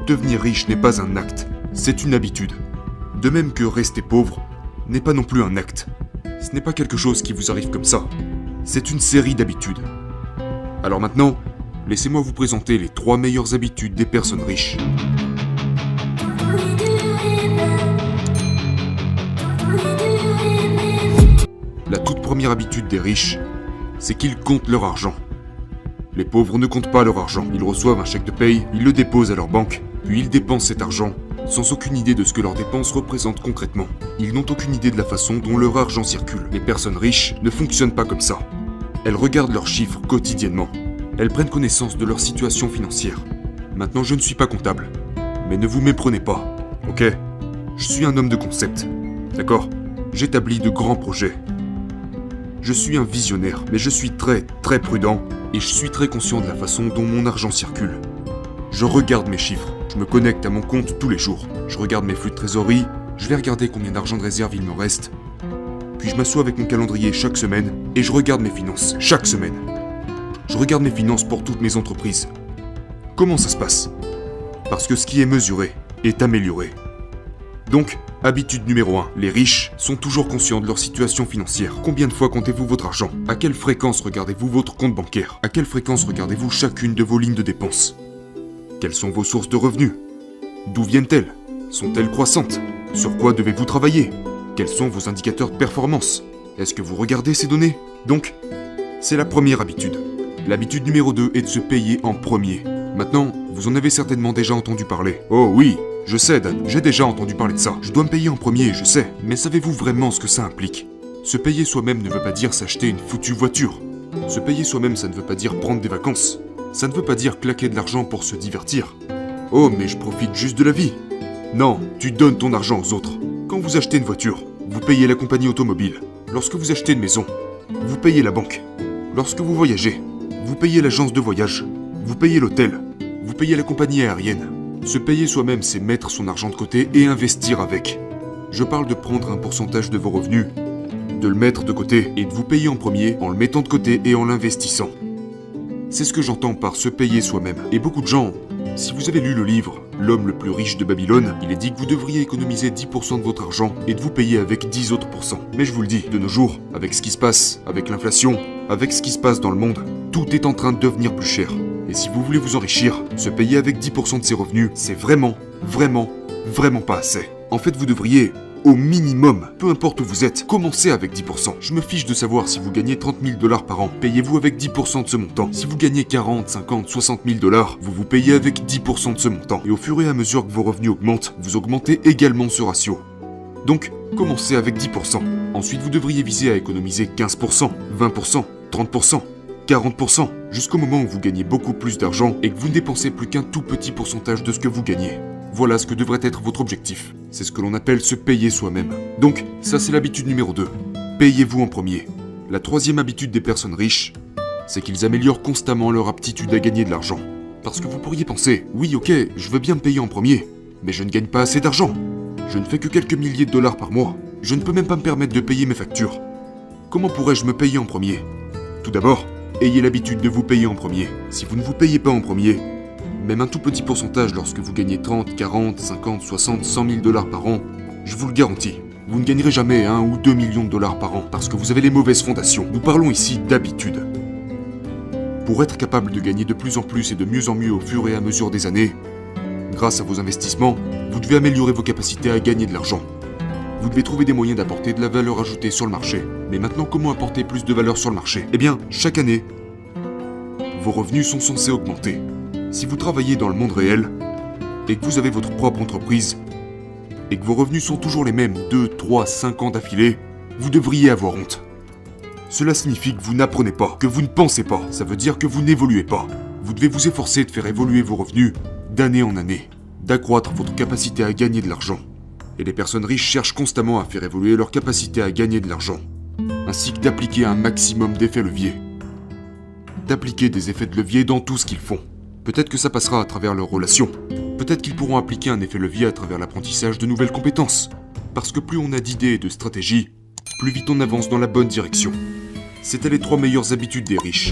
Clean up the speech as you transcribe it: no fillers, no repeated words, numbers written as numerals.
Devenir riche n'est pas un acte, c'est une habitude. De même que rester pauvre n'est pas non plus un acte. Ce n'est pas quelque chose qui vous arrive comme ça. C'est une série d'habitudes. Alors maintenant, laissez-moi vous présenter les 3 meilleures habitudes des personnes riches. La toute première habitude des riches, c'est qu'ils comptent leur argent. Les pauvres ne comptent pas leur argent. Ils reçoivent un chèque de paye, ils le déposent à leur banque, puis ils dépensent cet argent sans aucune idée de ce que leurs dépenses représentent concrètement. Ils n'ont aucune idée de la façon dont leur argent circule. Les personnes riches ne fonctionnent pas comme ça. Elles regardent leurs chiffres quotidiennement. Elles prennent connaissance de leur situation financière. Maintenant, je ne suis pas comptable, mais ne vous méprenez pas, ok? Je suis un homme de concept, d'accord? J'établis de grands projets. Je suis un visionnaire, mais je suis très prudent et je suis très conscient de la façon dont mon argent circule. Je regarde mes chiffres, je me connecte à mon compte tous les jours. Je regarde mes flux de trésorerie, je vais regarder combien d'argent de réserve il me reste. Puis je m'assois avec mon calendrier chaque semaine et je regarde mes finances chaque semaine. Je regarde mes finances pour toutes mes entreprises. Comment ça se passe? Parce que ce qui est mesuré est amélioré. Donc, habitude numéro 1. Les riches sont toujours conscients de leur situation financière. Combien de fois comptez-vous votre argent? À quelle fréquence regardez-vous votre compte bancaire? À quelle fréquence regardez-vous chacune de vos lignes de dépenses? Quelles sont vos sources de revenus? D'où viennent-elles? Sont-elles croissantes? Sur quoi devez-vous travailler? Quels sont vos indicateurs de performance? Est-ce que vous regardez ces données? Donc, c'est la première habitude. L'habitude numéro 2 est de se payer en premier. Maintenant, vous en avez certainement déjà entendu parler. Oh oui, je sais Dan, j'ai déjà entendu parler de ça. Je dois me payer en premier, je sais. Mais savez-vous vraiment ce que ça implique? Se payer soi-même ne veut pas dire s'acheter une foutue voiture. Se payer soi-même, ça ne veut pas dire prendre des vacances. Ça ne veut pas dire claquer de l'argent pour se divertir. Oh, mais je profite juste de la vie. Non, tu donnes ton argent aux autres. Quand vous achetez une voiture, vous payez la compagnie automobile. Lorsque vous achetez une maison, vous payez la banque. Lorsque vous voyagez, vous payez l'agence de voyage. Vous payez l'hôtel. Vous payez la compagnie aérienne. Se payer soi-même, c'est mettre son argent de côté et investir avec. Je parle de prendre un pourcentage de vos revenus, de le mettre de côté et de vous payer en premier en le mettant de côté et en l'investissant. C'est ce que j'entends par se payer soi-même. Et beaucoup de gens, si vous avez lu le livre « L'homme le plus riche de Babylone », il est dit que vous devriez économiser 10% de votre argent et de vous payer avec 10 autres pourcents. Mais je vous le dis, de nos jours, avec ce qui se passe, avec l'inflation, avec ce qui se passe dans le monde, tout est en train de devenir plus cher. Et si vous voulez vous enrichir, se payer avec 10% de ses revenus, c'est vraiment pas assez. En fait, vous devriez, au minimum, peu importe où vous êtes, commencez avec 10%. Je me fiche de savoir si vous gagnez 30 000 $ par an, payez-vous avec 10% de ce montant. Si vous gagnez 40, 50, 60 000 $, vous vous payez avec 10% de ce montant. Et au fur et à mesure que vos revenus augmentent, vous augmentez également ce ratio. Donc, commencez avec 10%. Ensuite, vous devriez viser à économiser 15%, 20%, 30%. 40%, jusqu'au moment où vous gagnez beaucoup plus d'argent et que vous ne dépensez plus qu'un tout petit pourcentage de ce que vous gagnez. Voilà ce que devrait être votre objectif. C'est ce que l'on appelle se payer soi-même. Donc, ça c'est l'habitude numéro 2. Payez-vous en premier. La troisième habitude des personnes riches, c'est qu'ils améliorent constamment leur aptitude à gagner de l'argent. Parce que vous pourriez penser, oui ok, je veux bien me payer en premier, mais je ne gagne pas assez d'argent. Je ne fais que quelques milliers de dollars par mois. Je ne peux même pas me permettre de payer mes factures. Comment pourrais-je me payer en premier? Tout d'abord, ayez l'habitude de vous payer en premier. Si vous ne vous payez pas en premier, même un tout petit pourcentage lorsque vous gagnez 30, 40, 50, 60, 100 000 $ par an, je vous le garantis, vous ne gagnerez jamais 1 ou 2 millions de dollars par an parce que vous avez les mauvaises fondations. Nous parlons ici d'habitude. Pour être capable de gagner de plus en plus et de mieux en mieux au fur et à mesure des années, grâce à vos investissements, vous devez améliorer vos capacités à gagner de l'argent. Vous devez trouver des moyens d'apporter de la valeur ajoutée sur le marché. Mais maintenant, comment apporter plus de valeur sur le marché? Eh bien, chaque année, vos revenus sont censés augmenter. Si vous travaillez dans le monde réel, et que vous avez votre propre entreprise, et que vos revenus sont toujours les mêmes 2, 3, 5 ans d'affilée, vous devriez avoir honte. Cela signifie que vous n'apprenez pas, que vous ne pensez pas. Ça veut dire que vous n'évoluez pas. Vous devez vous efforcer de faire évoluer vos revenus d'année en année, d'accroître votre capacité à gagner de l'argent. Et les personnes riches cherchent constamment à faire évoluer leur capacité à gagner de l'argent, ainsi que d'appliquer un maximum d'effets leviers. D'appliquer des effets de levier dans tout ce qu'ils font. Peut-être que ça passera à travers leurs relations. Peut-être qu'ils pourront appliquer un effet levier à travers l'apprentissage de nouvelles compétences. Parce que plus on a d'idées et de stratégies, plus vite on avance dans la bonne direction. C'était les 3 meilleures habitudes des riches.